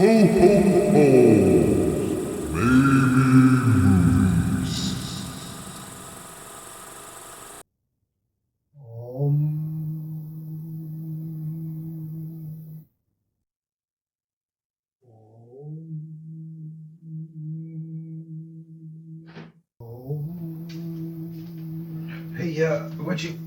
Hey, what'd you...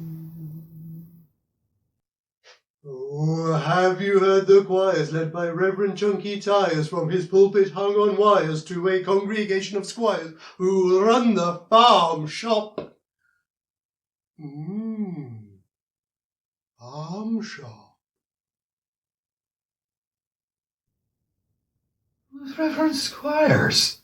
Oh, have you heard the choirs led by Reverend Chunky Tires from his pulpit hung on wires to a congregation of squires who run the farm shop? Farm shop. Who's Reverend Squires?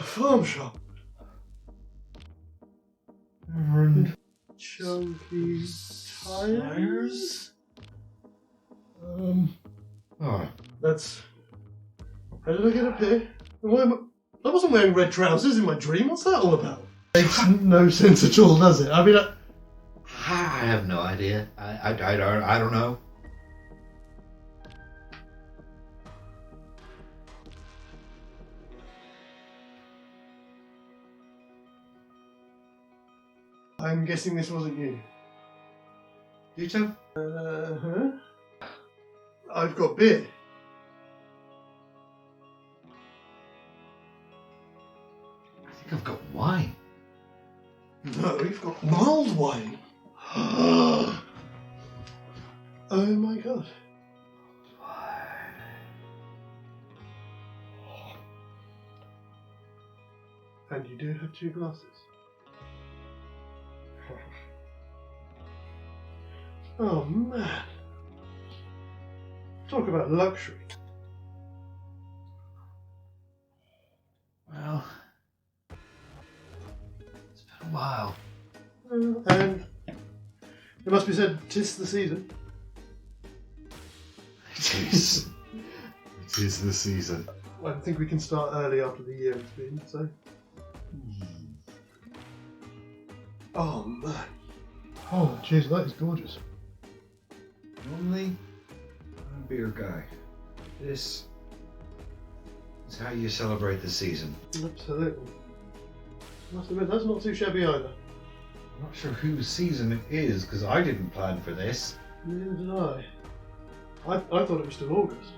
Farm shop. Reverend Chunky Tires? That's... How did I get up here? Why am I wasn't wearing red trousers in my dream. What's that all about? Makes no sense at all, does it? I mean, I have no idea. I don't know. I'm guessing this wasn't you. You too? I've got beer. I think I've got wine. No, you've got mulled wine. Oh my god. And you do have 2 glasses. Oh man. Talk about luxury. Well, it's been a while. And it must be said, 'tis the season. It is. It is the season. I think we can start early after the year it's been, so. Oh man. Oh jeez, that is gorgeous. Normally, I'm a beer guy. This is how you celebrate the season. Absolutely. Must admit, that's not too shabby either. I'm not sure whose season it is, because I didn't plan for this. Neither did I. I thought it was still August.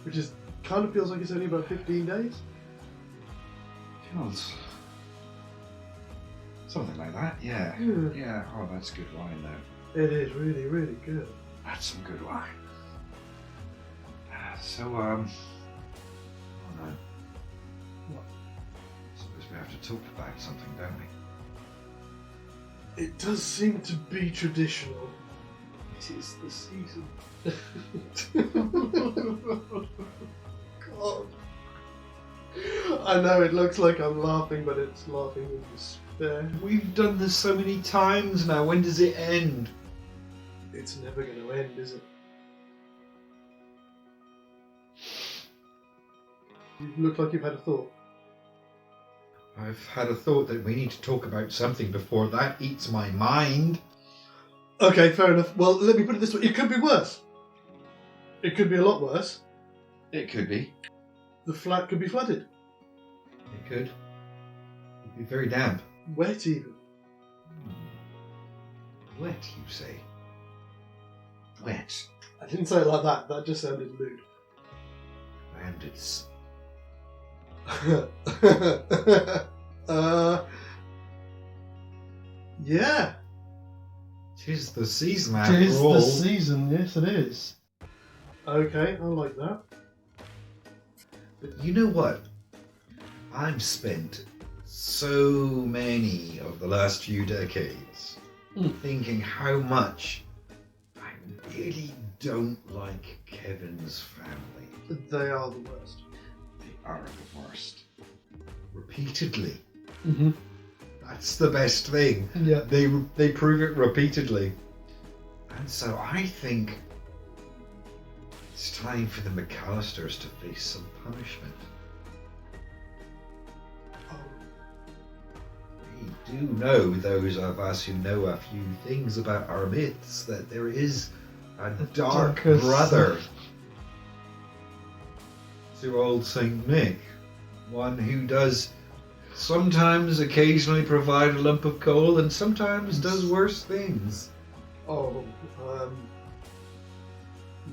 Which is kind of feels like it's only about 15 days. Feels something like that, yeah. Yeah, oh, that's good wine though. It is really, really good. That's some good wine. So, oh no. What? Suppose we have to talk about something, don't we? It does seem to be traditional. It is the season. God. I know it looks like I'm laughing, but it's laughing with despair. We've done this so many times now, when does it end? It's never going to end, is it? You look like you've had a thought. I've had a thought that we need to talk about something before that eats my mind. Okay, fair enough. Well, let me put it this way. It could be worse. It could be a lot worse. It could be. The flat could be flooded. It could. It'd be very damp. Wet even. Wet, you say? Wet. I didn't say it like that. That just sounded lewd. And it's... Yeah. 'Tis the season after Tis all. the season, yes it is. Okay, I like that. But you know what? I'm spent. so many of the last few decades, thinking how much I really don't like Kevin's family. They are the worst. They are the worst. Repeatedly. Mm-hmm. That's the best thing. Yeah. They prove it repeatedly. And so I think it's time for the McAllisters to face some punishment. Oh. We do know, those of us who know a few things about our myths, that there is a dark darkest brother to old Saint Nick. One who does sometimes occasionally provide a lump of coal and sometimes does worse things. Oh,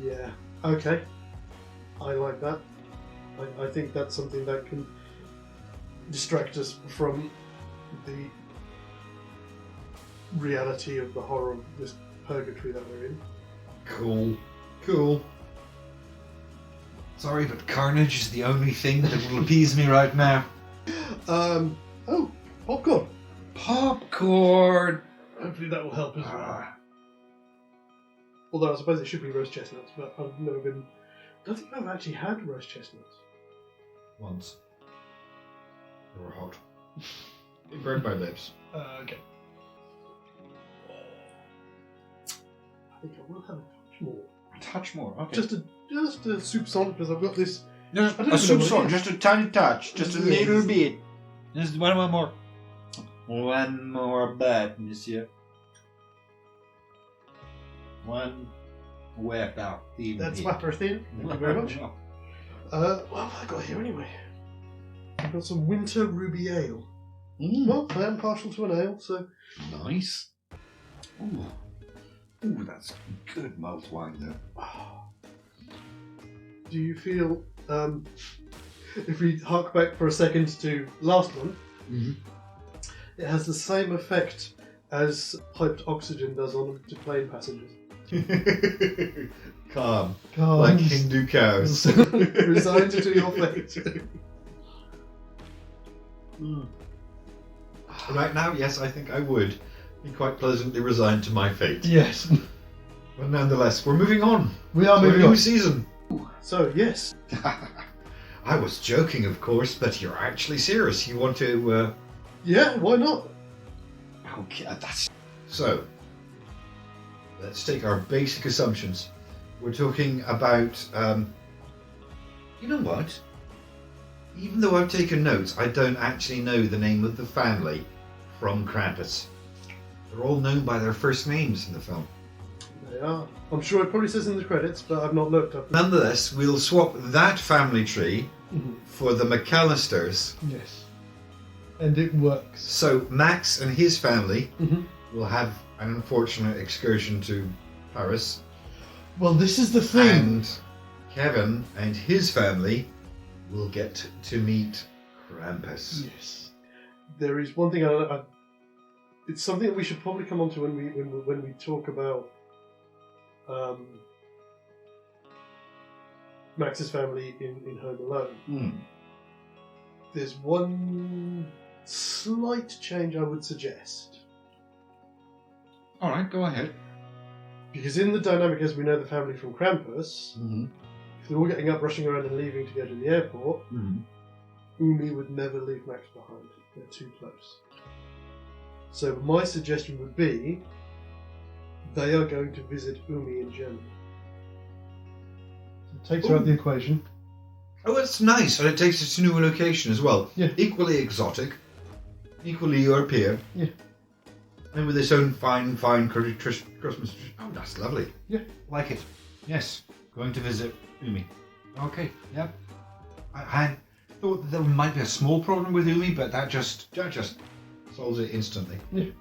yeah. Okay. I like that. I think that's something that can distract us from the reality of the horror of this purgatory that we're in. Cool. Sorry, but carnage is the only thing that will appease me right now. Oh, popcorn. Popcorn! Hopefully that will help as well. Although I suppose it should be roast chestnuts, but I've never been... I don't think I've actually had roast chestnuts. Once. They were hot. They burned my lips. Okay. I think I will have a touch more. A touch more, okay. Just a soupçon, because I've got this... Just I don't a even know what it soupçon, is. just a tiny touch, just a Yes. little bit. Just one more. One more bite, monsieur. One wet out. That's wapper thin. Thank you very much. What have I got here anyway? I've got some winter ruby ale. Well, I am partial to an ale, so... Nice. Ooh, that's good malt wine though. Do you feel, if we hark back for a second to last month, it has the same effect as piped oxygen does on plane passengers. Calm. Calm. Like Hindu cows. Resigned to your fate. Right now, yes, I think I would be quite pleasantly resigned to my fate. Yes. But nonetheless, we're moving on. We are to a moving new on. season. So, yes. I was joking, of course, but you're actually serious. You want to... Yeah, why not? Okay, that's... So, let's take our basic assumptions. We're talking about... You know what? Even though I've taken notes, I don't actually know the name of the family from Krampus. They're all known by their first names in the film. They are. I'm sure it probably says in the credits, but I've not looked up. Nonetheless, we'll swap that family tree for the McAllisters. Yes. And it works. So Max and his family will have an unfortunate excursion to Paris. Well, this is the thing. And Kevin and his family will get to meet Krampus. Yes. There is one thing it's something that we should probably come on to when we talk about Max's family in Home Alone. There's one slight change I would suggest. Alright, go ahead. Because in the dynamic as we know the family from Krampus, if they're all getting up, rushing around and leaving to go to the airport, Umi would never leave Max behind. They're too close. So my suggestion would be they are going to visit Umi in Germany. It takes her out of the equation. Oh, that's nice, and it takes us to a new location as well. Yeah. Equally exotic, equally European. Yeah. And with its own fine Christmas. Oh, that's lovely. Yeah. Like it. Yes. Going to visit Umi. Okay, yep. I thought there might be a small problem with Umi, but that just solves it instantly. Yeah.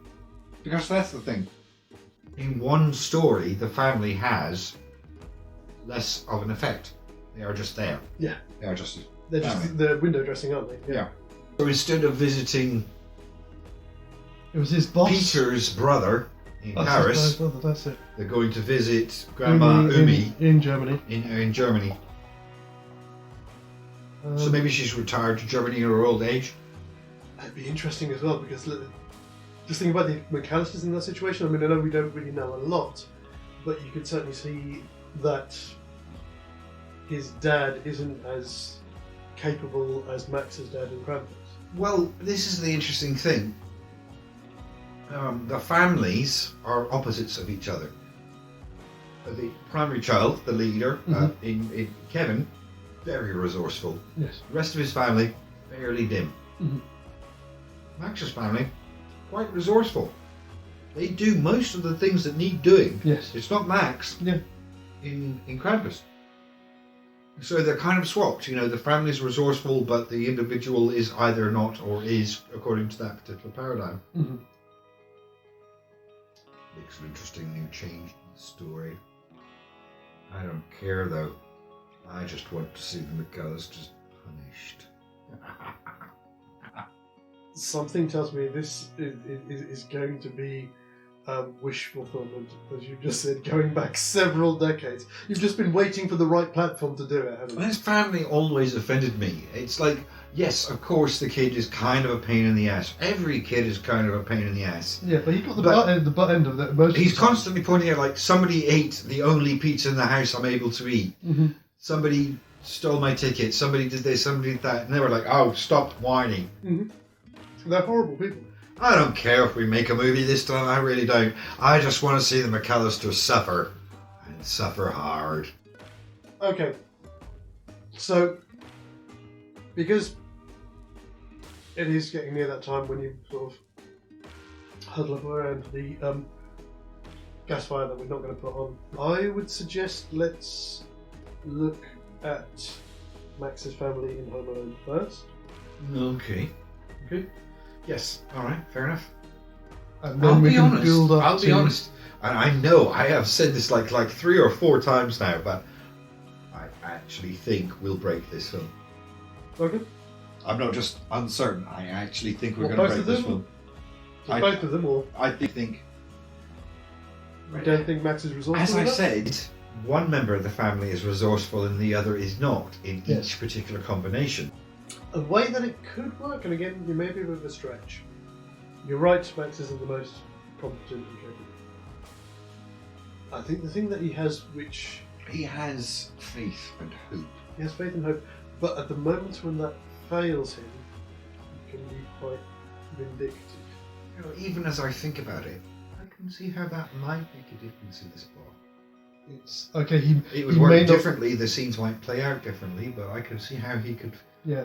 Because that's the thing. In one story, the family has less of an effect. They are just there. Yeah. They are just... They're window dressing, aren't they? Yeah. So instead of visiting It was his boss. Peter's brother in Paris, That's it. they're going to visit Grandma Umi in Germany. in Germany. So maybe she's retired to Germany in her old age. That'd be interesting as well, because just think about the McAllisters in that situation. I mean, I know we don't really know a lot, but you could certainly see that his dad isn't as capable as Max's dad in Krampus. Well, this is the interesting thing. The families are opposites of each other. The primary child, the leader, in Kevin, very resourceful. Yes. The rest of his family, fairly dim. Mm-hmm. Max's family, quite resourceful. They do most of the things that need doing. Yes. It's not Max. Yeah. In Krampus. So they're kind of swapped. You know, the family's resourceful, but the individual is either not or is, according to that particular paradigm. Mm-hmm. Makes an interesting new change in the story. I don't care though. I just want to see the McAllisters punished. Something tells me this is going to be wish fulfillment, as you just said, going back several decades. You've just been waiting for the right platform to do it, haven't you? His family always offended me. It's like, yes, of course the kid is kind of a pain in the ass. Every kid is kind of a pain in the ass. Yeah, but he got the butt end of that most He's of the time. constantly pointing out, like, somebody ate the only pizza in the house I'm able to eat. Mm-hmm. Somebody stole my ticket. Somebody did this, somebody did that. And they were like, oh, stop whining. Mm-hmm. They're horrible people. I don't care if we make a movie this time, I really don't. I just want to see the McAllisters suffer. And suffer hard. Okay. So, because it is getting near that time when you sort of huddle up around the gas fire that we're not going to put on, I would suggest let's look at Max's family in Home Alone first. Okay. Yes, alright, fair enough. And then we can build up. I'll be honest. And I know I have said this like 3 or 4 times now, but I actually think we'll break this film. Okay. I'm not just uncertain. I actually think we're What, going to both break of this them? film. Both of them, or I think. you don't think Max is resourceful As I enough? said, one member of the family is resourceful and the other is not in Yes. each particular combination. A way that it could work, and again, you may be a bit of a stretch. You're right, Max isn't the most competent and capable. I think the thing that he has, which He has faith and hope. he has faith and hope, but at the moments when that fails him, he can be quite vindictive. You know, even as I think about it, I can see how that might make a difference in this plot. It's okay. It would work differently, the scenes might play out differently, but I can see how he could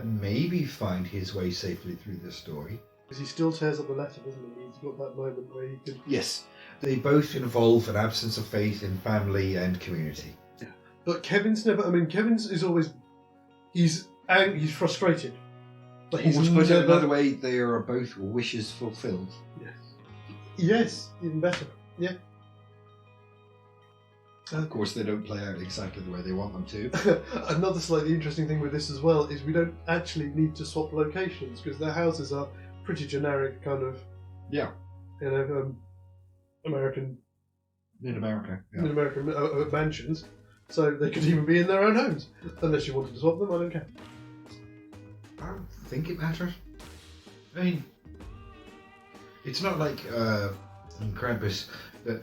maybe find his way safely through this story. Because he still tears up the letter, doesn't he? He's got that moment where he could. Yes, they both involve an absence of faith in family and community. Yeah. But Kevin's never. I mean, Kevin's is always. He's frustrated. But he's Suppose never. another way, they are both wishes fulfilled. Yes. Yes, even better. Yeah. Of course, they don't play out exactly the way they want them to. Another slightly interesting thing with this as well is we don't actually need to swap locations because their houses are pretty generic, kind of. Yeah. You know, American. In America. Yeah. American mansions, so they could even be in their own homes. Unless you wanted to swap them, I don't care. I don't think it matters. I mean, it's not like in Krampus that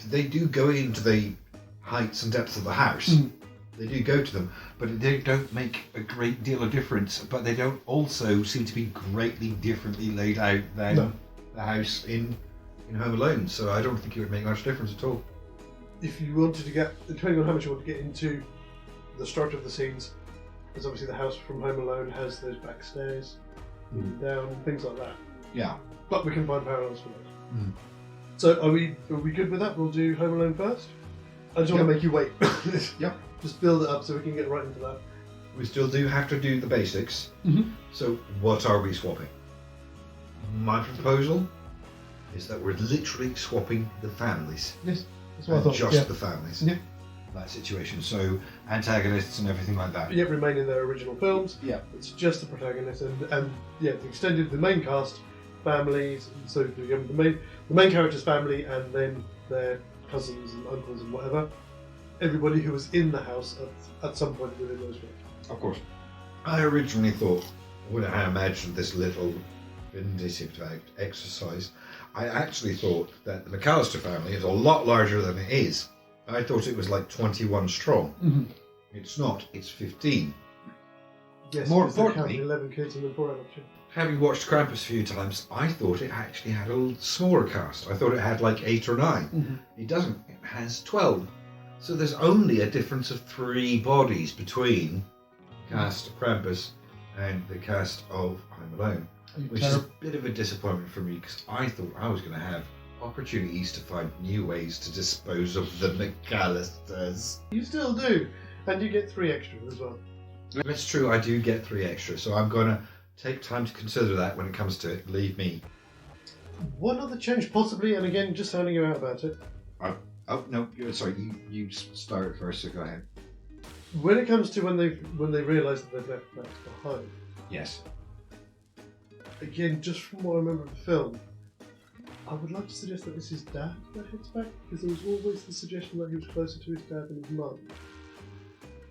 they do go into the heights and depths of the house. They do go to them, but they don't make a great deal of difference. But they don't also seem to be greatly differently laid out than the house in Home Alone. So I don't think it would make much difference at all. If you wanted to get, depending on how much you want to get into the structure of the scenes, because obviously the house from Home Alone has those back stairs, down, things like that. Yeah. But we can find parallels for those. So are we good with that? We'll do Home Alone first. I just want to make you wait. Yeah. Just build it up so we can get right into that. We still do have to do the basics. So what are we swapping? My proposal is that we're literally swapping the families. Yes, that's what I thought. Just the families. Yeah. That situation. So antagonists and everything like that. Yet remain in their original films. Yeah. It's just the protagonist and the main cast, families. So the main character's family and then their cousins and uncles and whatever. Everybody who was in the house at some point within those films. Of course. I originally thought, when I imagined this little vindictive exercise. I actually thought that the McAllister family is a lot larger than it is. I thought it was like 21 strong. Mm-hmm. It's not, it's 15. Yes, More because they count importantly, 11 kids and then 4 adults. having watched Krampus a few times, I thought it actually had a smaller cast. I thought it had like 8 or 9. Mm-hmm. It doesn't. It has 12. So there's only a difference of 3 bodies between the cast of Krampus and the cast of I'm Alone, which is a bit of a disappointment for me because I thought I was going to have opportunities to find new ways to dispose of the McAllisters. You still do, and you get 3 extra as well. That's true, I do get 3 extra, so I'm going to take time to consider that when it comes to it. Leave me. One other change, possibly, and again, just sounding you out about it. Oh no, sorry, you started first, so go ahead. When it comes to when they realise that they've left Max behind, Yes. again, just from what I remember of the film, I would like to suggest that it's his dad that heads back, because there was always the suggestion that he was closer to his dad than his mum.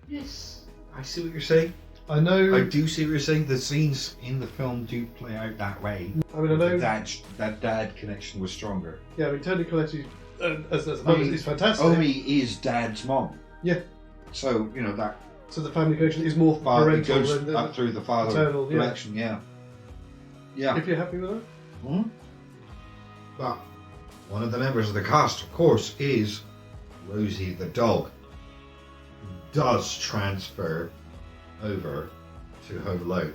Yes. I see what you're saying. I know. I do see what you're saying. The scenes in the film do play out that way. I mean, I know. That dad connection was stronger. Yeah, I mean, Tony Colletti as a mum is fantastic. Omi is dad's mom. Yeah. So, you know, that So the family connection is more father parental goes than up through the father paternal, yeah. connection, yeah. Yeah. If you're happy with that. Hmm? But one of the members of the cast, of course, is Rosie the dog, who does transfer over to Home Alone.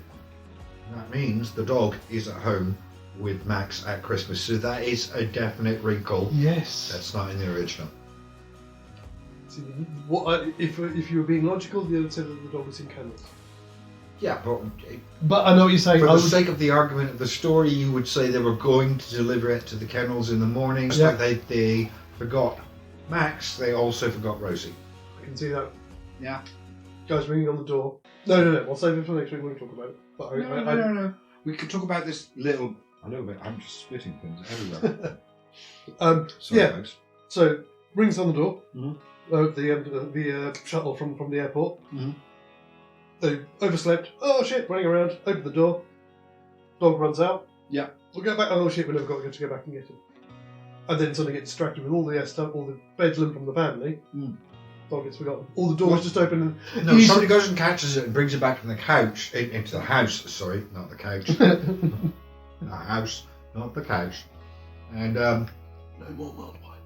That means the dog is at home with Max at Christmas, so that is a definite wrinkle. Yes. That's not in the original. See, if you were being logical, the other said that the dog was in kennels. Yeah, But I know what you're saying. for the sake of the argument of the story, you would say they were going to deliver it to the kennels in the morning. Yeah. Like they forgot Max, they also forgot Rosie. I can see that. Yeah. Guys ringing on the door. No. I'll save it for next week when we talk about it. But No. We could talk about this a little bit. I'm just splitting things everywhere. Sorry, yeah. folks. So rings on the door. Mhm. The shuttle from the airport. Mhm. They overslept. Oh shit! Running around. Open the door. Dog runs out. Yeah. We'll go back. Oh shit! We never got to go back and get him. And then suddenly get distracted with all the stuff, all the bedlam from the family. Dog gets forgotten. All the doors just open and No, somebody goes and catches it and brings it back from the couch into the house. Sorry, not the couch. The house, not the couch. And no more worldwide.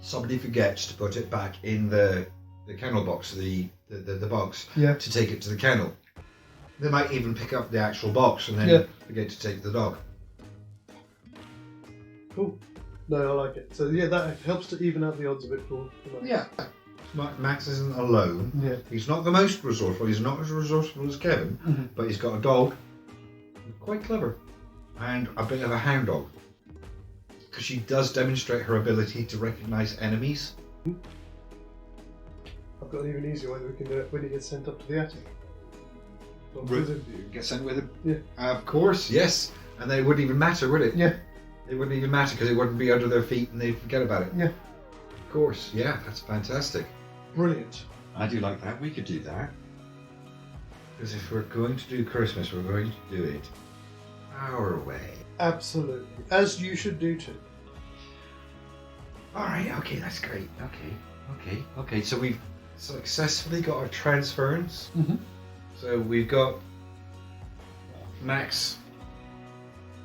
Somebody forgets to put it back in the kennel box, the box, to take it to the kennel. They might even pick up the actual box and then forget to take the dog. Cool. No, I like it. So yeah, that helps to even out the odds a bit for Max. Yeah. Max isn't alone. Yeah. He's not the most resourceful. He's not as resourceful as Kevin, but he's got a dog. Quite clever. And a bit of a hound dog. Because she does demonstrate her ability to recognise enemies. I've got an even easier way that we can do it when he gets sent up to the attic. Get sent with him? Yeah. Of course, yes. And then it wouldn't even matter, would it? Yeah. It wouldn't even matter because it wouldn't be under their feet and they'd forget about it. Yeah. Of course, yeah, that's fantastic. Brilliant. I do like that. We could do that. Because if we're going to do Christmas, we're going to do it our way. Absolutely. As you should do too. Alright, okay, that's great. Okay. So we've successfully got our transference. So we've got Max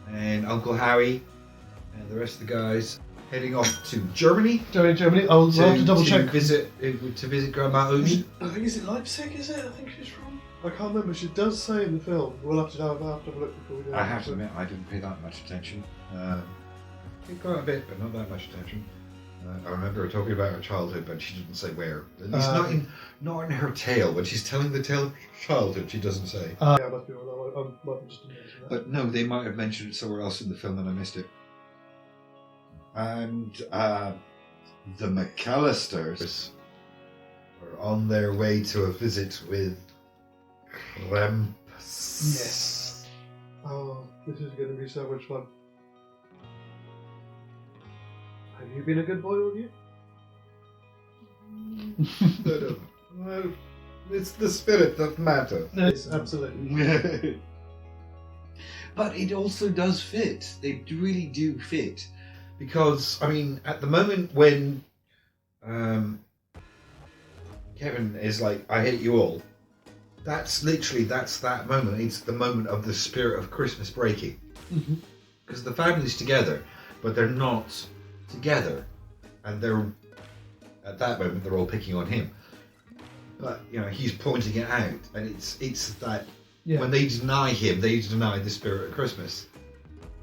and Uncle Howie and the rest of the guys heading off to Germany. Germany. I'll have to double check. To visit Grandma Omi. I think is it Leipzig? Is it? I think she's from. I can't remember. She does say in the film. We'll have to have a look before we do. I have to admit, I didn't pay that much attention. It got a bit, but not that much attention. I remember her talking about her childhood, but she didn't say where. At least not in her tale. When she's telling the tale of her childhood, she doesn't say. Yeah, I must be wrong. I might have just mentioned that. But no, they might have mentioned it somewhere else in the film and I missed it. And the McAllisters are on their way to a visit with Krampus. Yes. Oh, this is going to be so much fun. Have you been a good boy all year? No. It's the spirit that matters. Yes, absolutely. But it also does fit. They really do fit. Because, I mean, at the moment when Kevin is like, I hate you all, that's that moment. It's the moment of the spirit of Christmas breaking. Because the family's together, but they're not together. And they're, at that moment, they're all picking on him. But, you know, he's pointing it out. And it's that, when they deny him, they deny the spirit of Christmas.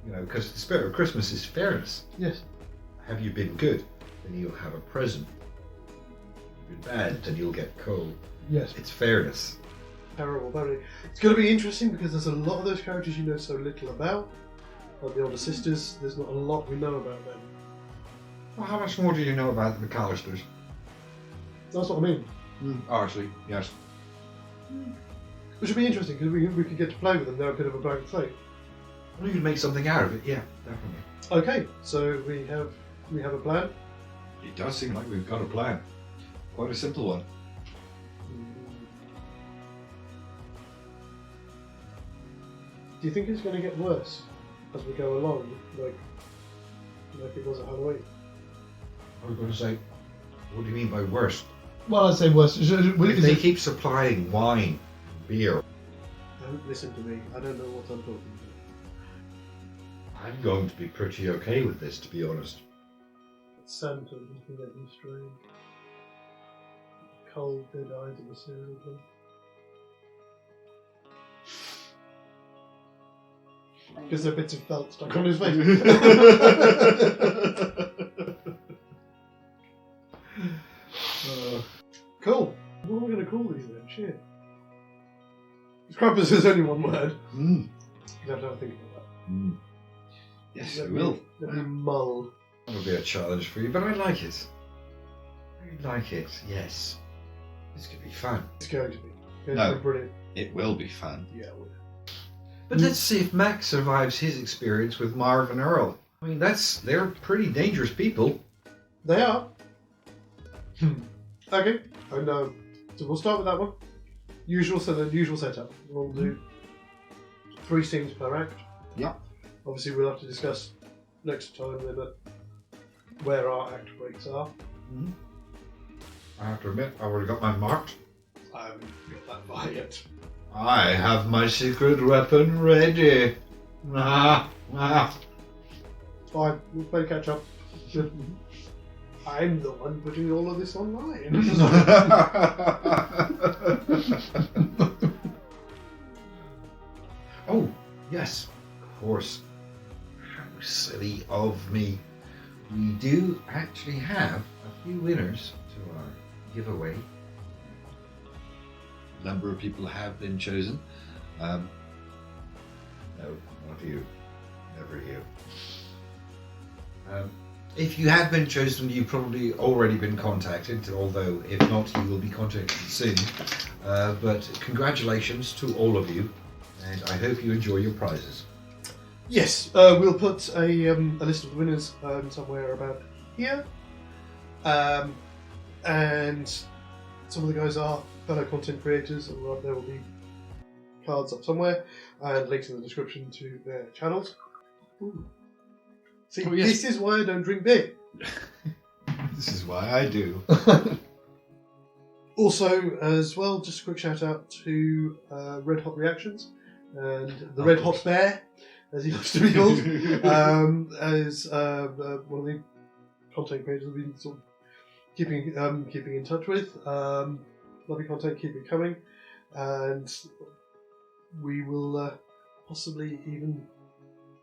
You know, because the spirit of Christmas is fairness. Yes. Have you been good? Then you'll have a present. If you've been bad, then you'll get cold. Yes. It's fairness. Terrible, very. It's going to be interesting because there's a lot of those characters you know so little about. Like the older sisters, there's not a lot we know about them. Well, how much more do you know about the McAllisters? That's what I mean. Actually, yes. Which would be interesting because we could get to play with them. They're a bit of a blank slate. Well, you can make something out of it, yeah, definitely. Okay, so we have a plan. It does seem like we've got a plan. Quite a simple one. Do you think it's going to get worse as we go along, like it was at Halloween? I was going to say, what do you mean by worse? Well, I'd say worse. If they keep supplying wine, beer. Don't listen to me. I don't know what I'm talking about. I'm going to be pretty okay with this, to be honest. Santa looking at me strange. Cold, dead eyes in the cereal bowl. Because there are bits of felt stuck on his face. Cool. What am I going to call these then? Shit. Krampus is only one word. You have to have a think about that. Yes, we will. Let me mull. That'll be a challenge for you, but I like it. I like it, yes. This could be fun. It's going to be. No. Be brilliant. It will be fun. Yeah, it will. But let's see if Max survives his experience with Marv and Earl. I mean, they're pretty dangerous people. They are. Okay, and so we'll start with that one. The usual setup. We'll do 3 scenes per act. Yep. Obviously, we'll have to discuss next time then where our act breaks are. I have to admit, I've already got mine marked. I haven't got that far yet. I have my secret weapon ready. Fine, we'll play catch up. I'm the one putting all of this online. Oh, yes, of course. How silly of me. We do actually have a few winners to our giveaway. A number of people have been chosen. No, not you. Never you. If you have been chosen, you've probably already been contacted, although if not, you will be contacted soon. But congratulations to all of you, and I hope you enjoy your prizes. Yes, we'll put a list of the winners somewhere about here. And some of the guys are fellow content creators, and there will be cards up somewhere, and links in the description to their channels. Ooh. See, This is why I don't drink beer. This is why I do. Also, as well, just a quick shout out to Red Hot Reactions and the Red Hot Bear, as he loves to be called, as one of the content creators we've been sort of keeping in touch with. Lovely content, keep it coming, and we will possibly even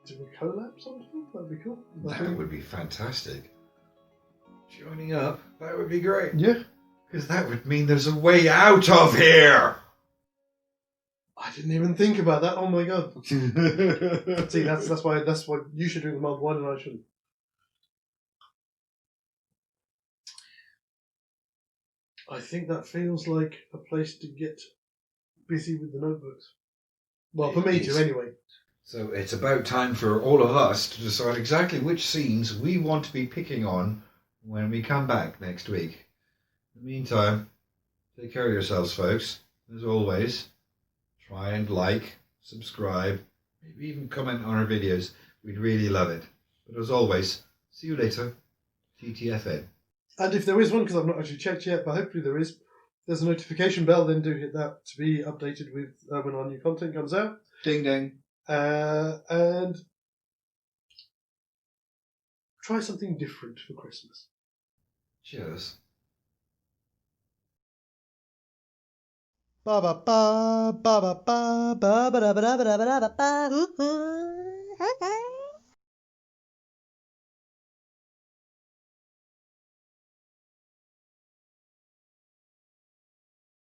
do a collab sometime. That'd be cool. That would be fantastic. Joining up, that would be great. Yeah. Because that would mean there's a way out of here. I didn't even think about that. Oh my god. See, that's why you should drink the mulled wine and I shouldn't. I think that feels like a place to get busy with the notebooks. Well, for me to, anyway. So it's about time for all of us to decide exactly which scenes we want to be picking on when we come back next week. In the meantime, take care of yourselves, folks. As always, try and like, subscribe, Maybe even comment on our videos. We'd really love it. But as always, see you later. TTFN. And if there is one, because I've not actually checked yet, but hopefully there is, there's a notification bell, then do hit that to be updated with when our new content comes out. Ding ding. And try something different for Christmas. Cheers. Ba ba ba ba ba ba ba ba ba ba ba ba ba ba.